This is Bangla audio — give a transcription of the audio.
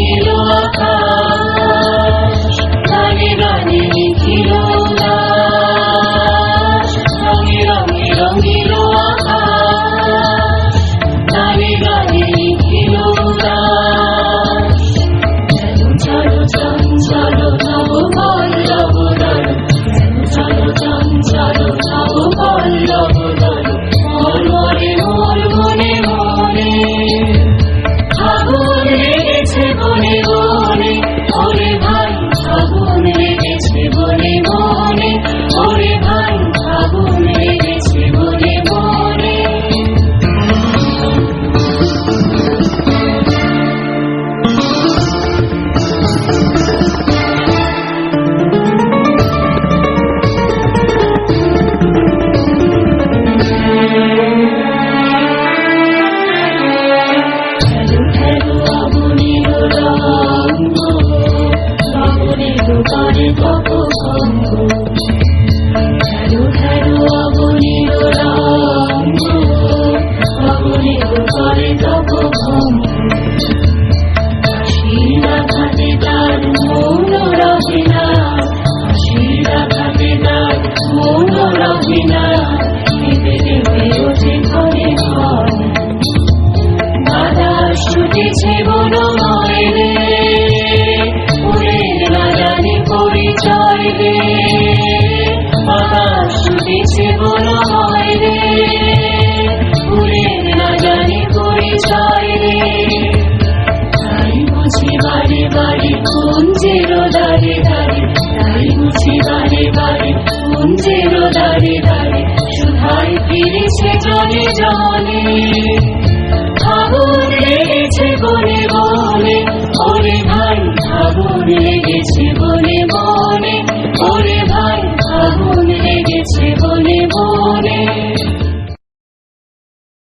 নীল আকাশ, গানে গানে নিখিল উল্লাস। রঙে রঙে রঙিল আকাশ, গানে গানে নিখিল উল্লাস। চলো চঞ্চল নব পল্লব দল, চলো চঞ্চল নব পল্লব দল। মোর মনে মোর মনে মনে আগুন লেগেছে বনে বনে। ওরে ভাই আগুন লেগেছে বনে বনে, ওরে ভাই আগুন লেগেছে বনে বনে। বাতাস ছুটেছে বনময়